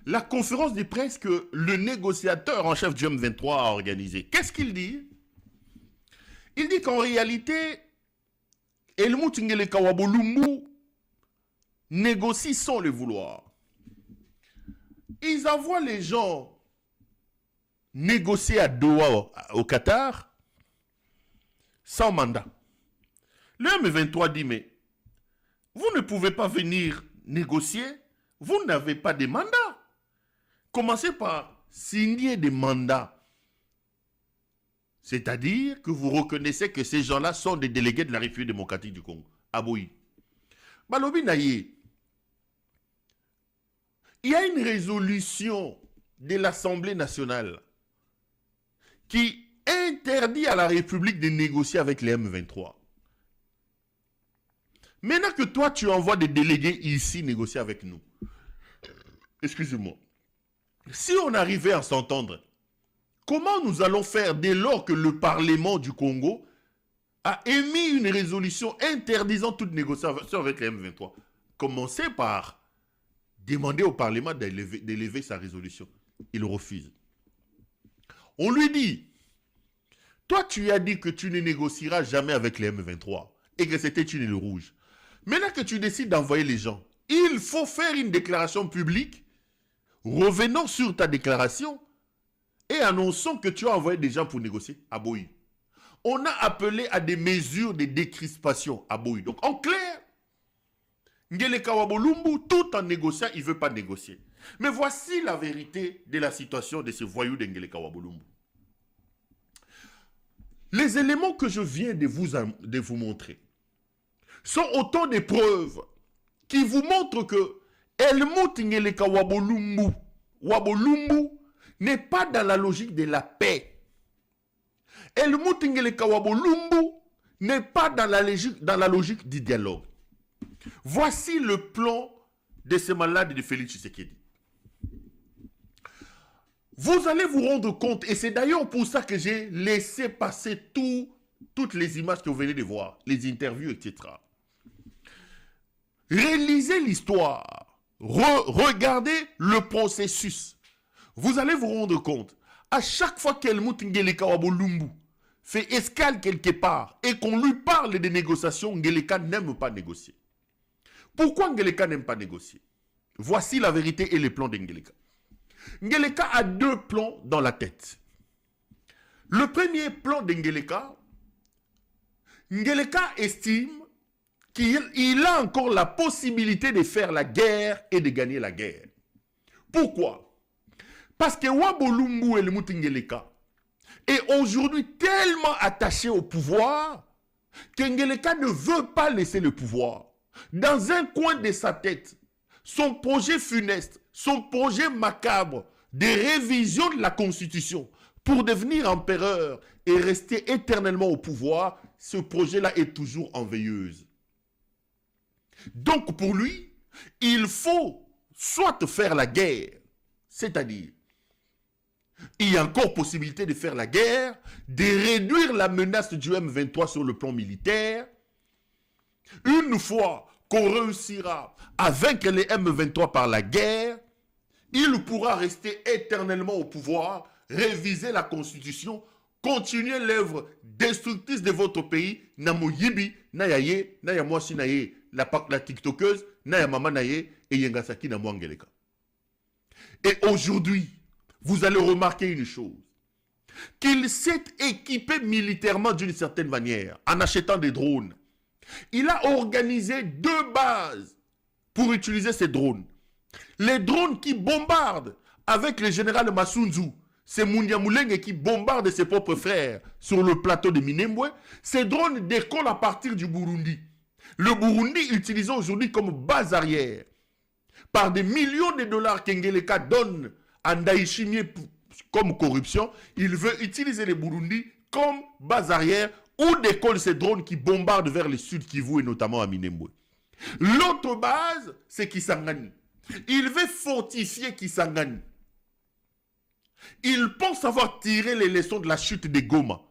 la conférence de presse que le négociateur en chef du M23 a organisée. Qu'est-ce qu'il dit? Il dit qu'en réalité, Helmut Ngeleka-Wabolumbu négocie sans le vouloir. Ils envoient les gens négocier à Doha, au Qatar, sans mandat. Le M23 dit, mais vous ne pouvez pas venir négocier, vous n'avez pas de mandat. Commencez par signer des mandats. C'est-à-dire que vous reconnaissez que ces gens-là sont des délégués de la République démocratique du Congo. Aboui. Balobi Naye. Il y a une résolution de l'Assemblée nationale qui interdit à la République de négocier avec les M23. Maintenant que toi, tu envoies des délégués ici négocier avec nous, excusez-moi, si on arrivait à s'entendre, comment nous allons faire dès lors que le Parlement du Congo a émis une résolution interdisant toute négociation avec les M23? Commencez par demander au Parlement d'élever sa résolution. Il refuse. On lui dit, toi tu as dit que tu ne négocieras jamais avec les M23 et que c'était une île rouge. Maintenant que tu décides d'envoyer les gens, il faut faire une déclaration publique revenant sur ta déclaration et annonçant que tu as envoyé des gens pour négocier à Boï. On a appelé à des mesures de décrispation à Boï. Donc en clair, Ngeleka-Wabolumbu, tout en négociant, il ne veut pas négocier. Mais voici la vérité de la situation de ce voyou de Ngeleka-Wabolumbu. Les éléments que je viens de vous montrer sont autant de preuves qui vous montrent que Helmut Ngeleka-Wabolumbu n'est pas dans la logique de la paix. Helmut Ngeleka-Wabolumbu n'est pas dans la logique du dialogue. Voici le plan de ces malades de Félix Tshisekedi. Vous allez vous rendre compte, et c'est d'ailleurs pour ça que j'ai laissé passer toutes les images que vous venez de voir, les interviews, etc. Réalisez l'histoire, regardez le processus. Vous allez vous rendre compte, à chaque fois qu'Helmut Ngeleka-Wabolumbu fait escale quelque part et qu'on lui parle des négociations, Ngeleka n'aime pas négocier. Pourquoi Ngeleka n'aime pas négocier? Voici la vérité et les plans de Ngeleka. Ngeleka a deux plans dans la tête. Le premier plan de Ngeleka, Ngeleka estime qu'il a encore la possibilité de faire la guerre et de gagner la guerre. Pourquoi? Parce que Wabolumbu et le Ngeleka est aujourd'hui tellement attaché au pouvoir que Ngeleka ne veut pas laisser le pouvoir. Dans un coin de sa tête, son projet funeste, son projet macabre de révision de la Constitution pour devenir empereur et rester éternellement au pouvoir, ce projet-là est toujours en veilleuse. Donc pour lui, il faut soit faire la guerre, c'est-à-dire il y a encore possibilité de faire la guerre, de réduire la menace du M23 sur le plan militaire. Une fois qu'on réussira à vaincre les M23 par la guerre, il pourra rester éternellement au pouvoir, réviser la Constitution, continuer l'œuvre destructrice de votre pays, Namo Yibi, Nayaye, Nayamwasi Naye, la TikTokeuse, Nayamama Naye et Yengasaki Namo Ngeleka. Et aujourd'hui, vous allez remarquer une chose, qu'il s'est équipé militairement d'une certaine manière, en achetant des drones. Il a organisé deux bases pour utiliser ces drones. Les drones qui bombardent avec le général Massunzu, c'est Mounia Moulenge qui bombarde ses propres frères sur le plateau de Minembwe. Ces drones décollent à partir du Burundi. Le Burundi utilisé aujourd'hui comme base arrière. Par des millions de dollars qu'Ngeleka donne à Ndaïchimie comme corruption, il veut utiliser les Burundi comme base arrière où décollent ces drones qui bombardent vers le sud Kivu et notamment à Minembwe. L'autre base, c'est Kisangani. Il veut fortifier Kisangani. Il pense avoir tiré les leçons de la chute de Goma.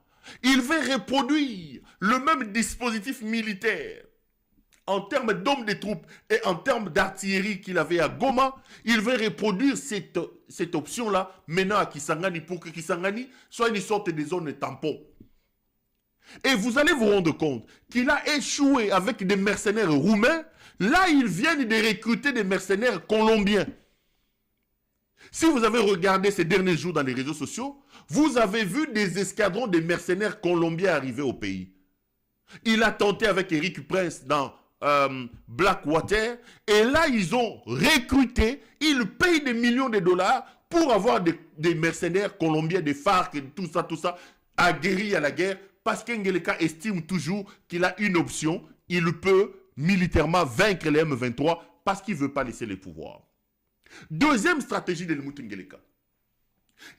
Il veut reproduire le même dispositif militaire en termes d'hommes de troupes et en termes d'artillerie qu'il avait à Goma, il veut reproduire cette option-là maintenant à Kisangani pour que Kisangani soit une sorte de zone tampon. Et vous allez vous rendre compte qu'il a échoué avec des mercenaires roumains. Là, ils viennent de recruter des mercenaires colombiens. Si vous avez regardé ces derniers jours dans les réseaux sociaux, vous avez vu des escadrons de mercenaires colombiens arriver au pays. Il a tenté avec Eric Prince dans Blackwater. Et là, ils ont recruté, ils payent des millions de dollars pour avoir des mercenaires colombiens, des FARC, et tout ça, aguerris à la guerre. Parce qu'Ngeleka estime toujours qu'il a une option. Il peut militairement vaincre les M23 parce qu'il ne veut pas laisser les pouvoirs. Deuxième stratégie de Helmut Ngeleka.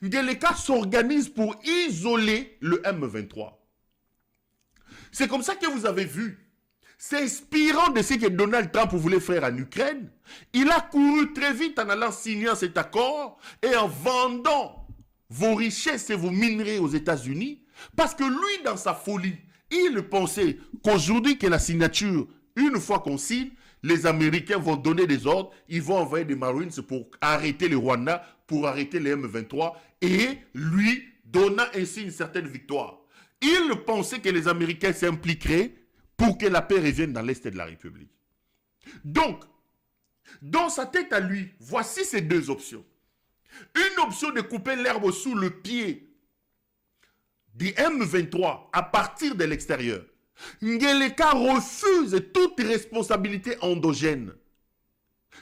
Ngeleka s'organise pour isoler le M23. C'est comme ça que vous avez vu, s'inspirant de ce que Donald Trump voulait faire en Ukraine, il a couru très vite en allant signer cet accord et en vendant vos richesses et vos minerais aux États-Unis, parce que lui, dans sa folie, il pensait qu'aujourd'hui que la signature, une fois qu'on signe, les Américains vont donner des ordres, ils vont envoyer des Marines pour arrêter le Rwanda, pour arrêter les M23, et lui donnant ainsi une certaine victoire. Il pensait que les Américains s'impliqueraient pour que la paix revienne dans l'Est de la République. Donc, dans sa tête à lui, voici ces deux options. Une option de couper l'herbe sous le pied du M23 à partir de l'extérieur. Ngeleka refuse toute responsabilité endogène.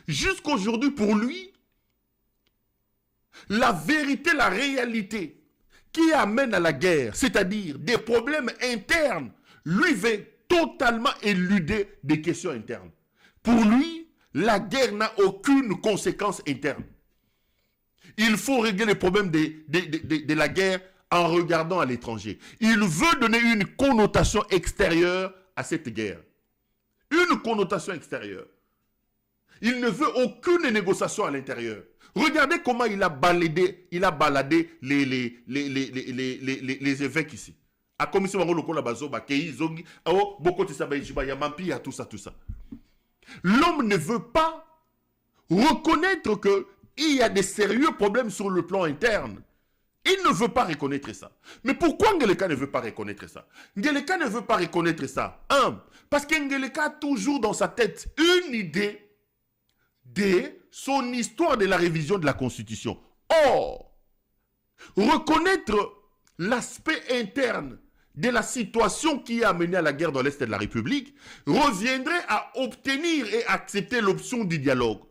Jusqu'aujourd'hui, pour lui, la vérité, la réalité qui amène à la guerre, c'est-à-dire des problèmes internes, lui veut totalement éluder des questions internes. Pour lui, la guerre n'a aucune conséquence interne. Il faut régler les problèmes de la guerre en regardant à l'étranger. Il veut donner une connotation extérieure à cette guerre. Une connotation extérieure. Il ne veut aucune négociation à l'intérieur. Regardez comment il a baladé les évêques ici. A commission tout ça. L'homme ne veut pas reconnaître qu'il y a des sérieux problèmes sur le plan interne. Il ne veut pas reconnaître ça. Mais pourquoi Ngeleka ne veut pas reconnaître ça? Ngeleka ne veut pas reconnaître ça. Parce que Ngeleka a toujours dans sa tête une idée de son histoire de la révision de la Constitution. Or, reconnaître l'aspect interne de la situation qui a mené à la guerre dans l'Est de la République reviendrait à obtenir et accepter l'option du dialogue.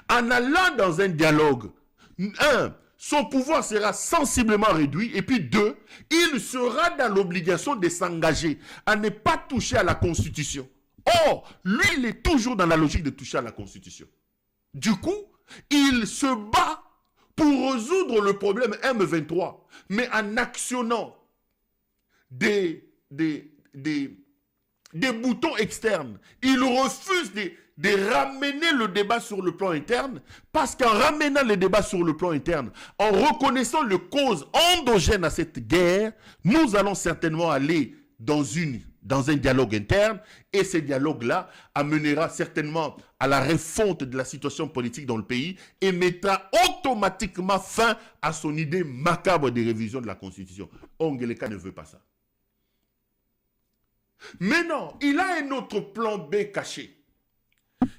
En allant dans un dialogue, son pouvoir sera sensiblement réduit. Et puis 2, il sera dans l'obligation de s'engager à ne pas toucher à la Constitution. Or, lui, il est toujours dans la logique de toucher à la Constitution. Du coup, il se bat pour résoudre le problème M23, mais en actionnant des boutons externes. Il refuse de ramener le débat sur le plan interne, parce qu'en ramenant le débat sur le plan interne, en reconnaissant les causes endogènes à cette guerre, nous allons certainement aller dans un dialogue interne, et ce dialogue-là amènera certainement à la refonte de la situation politique dans le pays et mettra automatiquement fin à son idée macabre de révision de la Constitution. Ngeleka ne veut pas ça. Mais non, il a un autre plan B caché.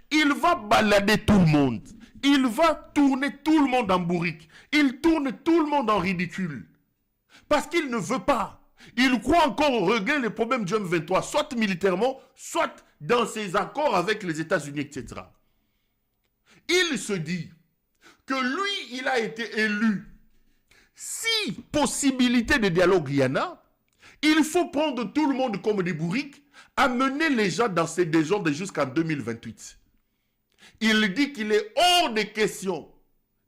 Il va balader tout le monde. Il va tourner tout le monde en bourrique. Il tourne tout le monde en ridicule. Parce qu'il ne veut pas. Il croit encore régler les problèmes du M23, soit militairement, soit dans ses accords avec les États-Unis, etc. Il se dit que lui, il a été élu. Si possibilité de dialogue il y en a, il faut prendre tout le monde comme des bourriques, amener les gens dans ces désordres jusqu'en 2028. Il dit qu'il est hors de question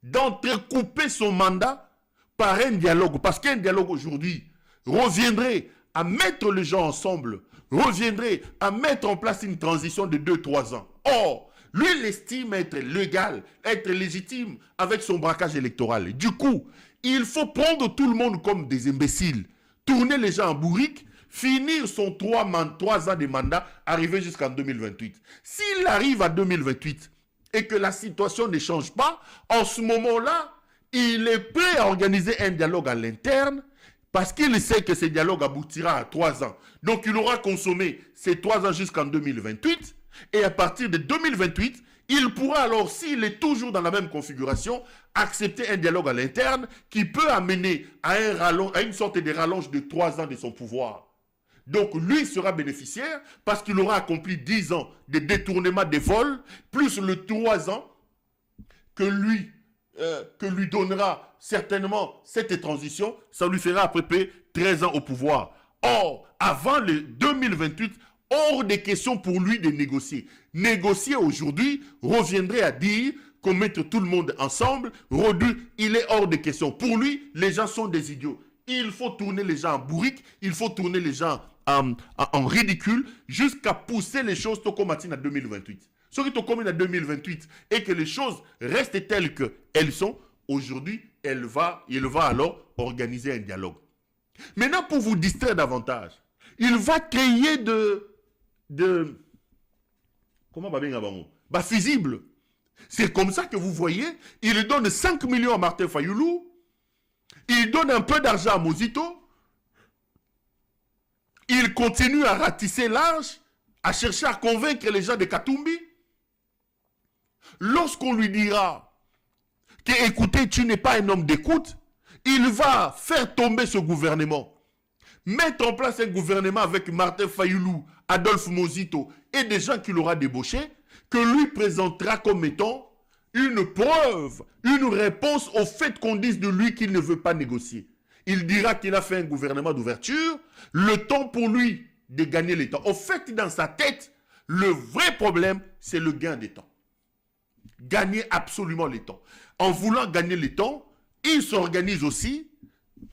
d'entrecouper son mandat par un dialogue. Parce qu'un dialogue aujourd'hui reviendrait à mettre les gens ensemble, reviendrait à mettre en place une transition de 2-3 ans. Or, lui, il estime être légal, être légitime avec son braquage électoral. Du coup, il faut prendre tout le monde comme des imbéciles, tourner les gens en bourrique, finir son 3 ans de mandat, arriver jusqu'en 2028. S'il arrive à 2028 et que la situation ne change pas, en ce moment-là, il est prêt à organiser un dialogue à l'interne parce qu'il sait que ce dialogue aboutira à 3 ans. Donc, il aura consommé ces 3 ans jusqu'en 2028 et à partir de 2028, il pourra alors, s'il est toujours dans la même configuration, accepter un dialogue à l'interne qui peut amener à une sorte de rallonge de 3 ans de son pouvoir. Donc, lui sera bénéficiaire parce qu'il aura accompli 10 ans de détournement des vols, plus le 3 ans que lui donnera certainement cette transition, ça lui fera à peu près 13 ans au pouvoir. Or, avant le 2028, hors des questions pour lui de négocier. Négocier aujourd'hui reviendrait à dire qu'on mette tout le monde ensemble. Il est hors de question. Pour lui, les gens sont des idiots. Il faut tourner les gens en bourrique, il faut tourner les gens en ridicule jusqu'à pousser les choses comme en 2028. Ce qui est comme en 2028 et que les choses restent telles qu'elles sont, aujourd'hui, il va alors organiser un dialogue. Maintenant, pour vous distraire davantage, il va créer comment va bien fusible. C'est comme ça que vous voyez, il donne 5 millions à Martin Fayoulou, il donne un peu d'argent à Mozito, il continue à ratisser large, à chercher à convaincre les gens de Katumbi. Lorsqu'on lui dira que, écoutez, tu n'es pas un homme d'écoute, il va faire tomber ce gouvernement. Mettre en place un gouvernement avec Martin Fayoulou, Adolphe Mozito et des gens qu'il aura débauchés, que lui présentera comme étant une preuve, une réponse au fait qu'on dise de lui qu'il ne veut pas négocier. Il dira qu'il a fait un gouvernement d'ouverture, le temps pour lui de gagner le temps. Au fait, dans sa tête, le vrai problème, c'est le gain des temps. Gagner absolument le temps. En voulant gagner le temps, il s'organise aussi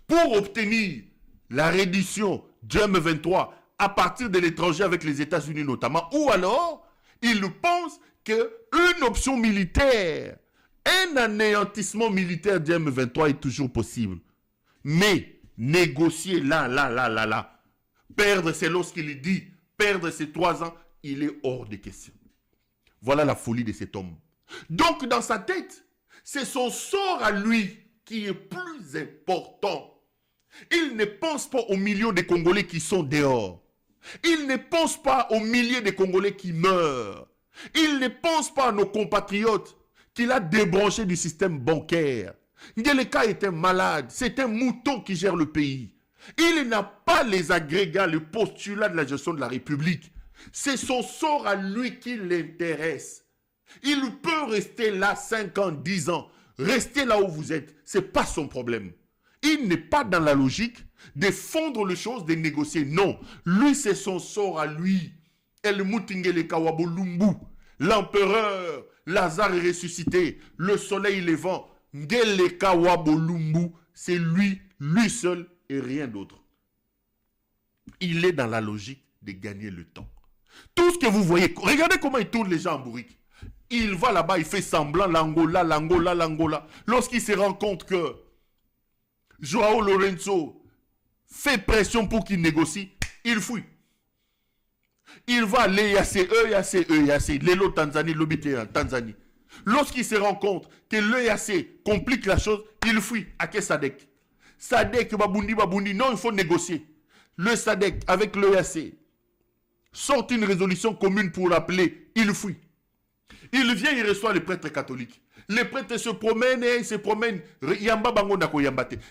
pour obtenir la reddition du M23 à partir de l'étranger avec les États-Unis notamment, ou alors il pense qu'une option militaire, un anéantissement militaire du M23 est toujours possible. Mais négocier là, perdre, c'est lorsqu'il dit perdre ces 3 ans, il est hors de question. Voilà la folie de cet homme. Donc dans sa tête, c'est son sort à lui qui est plus important. Il ne pense pas aux millions de Congolais qui sont dehors. Il ne pense pas aux milliers de Congolais qui meurent. Il ne pense pas à nos compatriotes qu'il a débranchés du système bancaire. Ngeleka est un malade, c'est un mouton qui gère le pays. Il n'a pas les agrégats, les postulats de la gestion de la République. C'est son sort à lui qui l'intéresse. Il peut rester là 5 ans, 10 ans. Restez là où vous êtes, ce n'est pas son problème. Il n'est pas dans la logique de fondre les choses, de négocier. Non, lui c'est son sort à lui. El Mutingeleka Wabolumbu, l'empereur, Lazare est ressuscité, le soleil levant, Ngeleka Wabolumbu, c'est lui seul et rien d'autre. Il est dans la logique de gagner le temps. Tout ce que vous voyez, regardez comment il tourne les gens en bourrique. Il va là-bas, il fait semblant, l'Angola. Lorsqu'il se rend compte que Joao Lorenzo fait pression pour qu'il négocie, il fuit. Il va à l'EAC, l'élo Tanzanie, l'obité en Tanzanie. Lorsqu'il se rend compte que l'EAC complique la chose, il fuit. À quel Sadek? Sadek, Babundi, non, il faut négocier. Le Sadek, avec l'EAC, sort une résolution commune pour l'appeler, il fuit. Il vient, il reçoit les prêtres catholiques. Les prêtres se promènent et ils se promènent.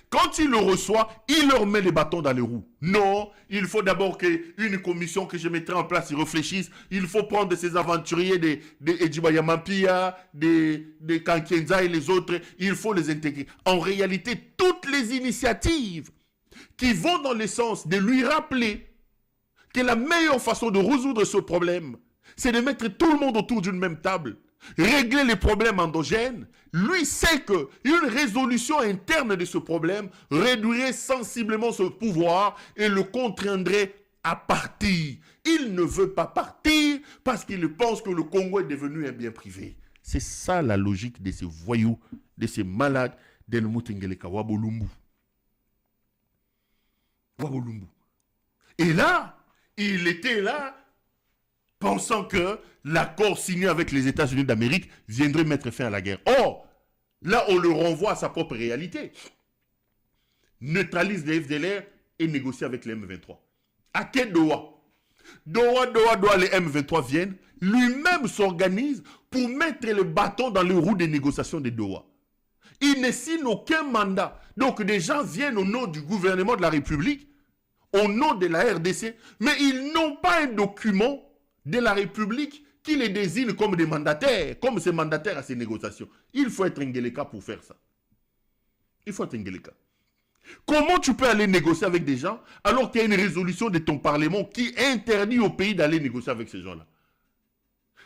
Quand il le reçoit, il leur met les bâtons dans les roues. Non, il faut d'abord qu'une commission que je mettrai en place réfléchisse. Il faut prendre ces aventuriers de Edjibayamampia, de Kankenza et les autres. Il faut les intégrer. En réalité, toutes les initiatives qui vont dans le sens de lui rappeler que la meilleure façon de résoudre ce problème, c'est de mettre tout le monde autour d'une même table, régler les problèmes endogènes. Lui sait qu'une résolution interne de ce problème réduirait sensiblement ce pouvoir et le contraindrait à partir. Il ne veut pas partir parce qu'il pense que le Congo est devenu un bien privé. C'est ça la logique de ces voyous, de ces malades d'El Mutingeleka Wabolumbu. Et là, il était là, pensant que l'accord signé avec les États-Unis d'Amérique viendrait mettre fin à la guerre. Or, là, on le renvoie à sa propre réalité. Neutralise les FDLR et négocie avec les M23. À quel Doha? Doha, les M23 viennent, lui-même s'organise pour mettre le bâton dans le roue des négociations de Doha. Il ne signe aucun mandat. Donc des gens viennent au nom du gouvernement de la République, au nom de la RDC, mais ils n'ont pas un document de la République qui les désigne comme des mandataires, comme ces mandataires à ces négociations. Il faut être Ngeleka pour faire ça. Il faut être Ngeleka. Comment tu peux aller négocier avec des gens alors qu'il y a une résolution de ton Parlement qui interdit au pays d'aller négocier avec ces gens-là?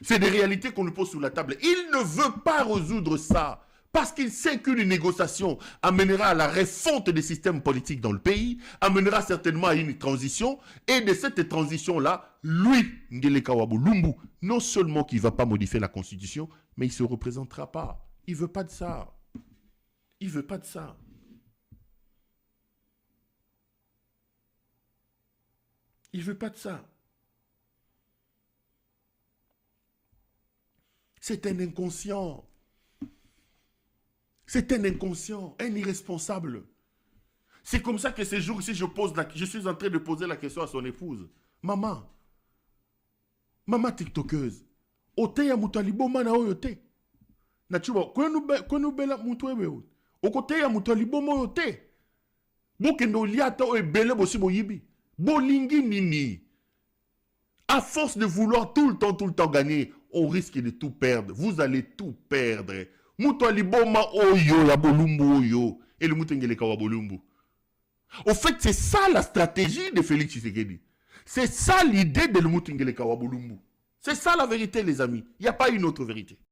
C'est des réalités qu'on nous pose sur la table. Il ne veut pas résoudre ça parce qu'il sait qu'une négociation amènera à la refonte des systèmes politiques dans le pays, amènera certainement à une transition, et de cette transition-là, lui, Ngeleka Wabulumbu, non seulement qu'il ne va pas modifier la Constitution, mais il ne se représentera pas. Il ne veut pas de ça. Il ne veut pas de ça. Il ne veut pas de ça. C'est un inconscient. C'est un inconscient, un irresponsable. C'est comme ça que ces jours-ci, je suis en train de poser la question à son épouse. Maman tiktokeuse, oteya mutalibo mana oyote. Nachuba, kwenu bela mutwebe. Okoteya mutalibo moyote. Bokendo liata o ebele bosi boyibi. Bolingi nini. À force de vouloir tout le temps gagner, on risque de tout perdre. Vous allez tout perdre. Mutwaliboma oyo ya bolumbu oyo. Et le mutengeleka wa bolumbu. Au fait, c'est ça la stratégie de Félix Tshisekedi. C'est ça l'idée de le mutengeleka wa bolumbu. C'est ça la vérité, les amis. Il n'y a pas une autre vérité.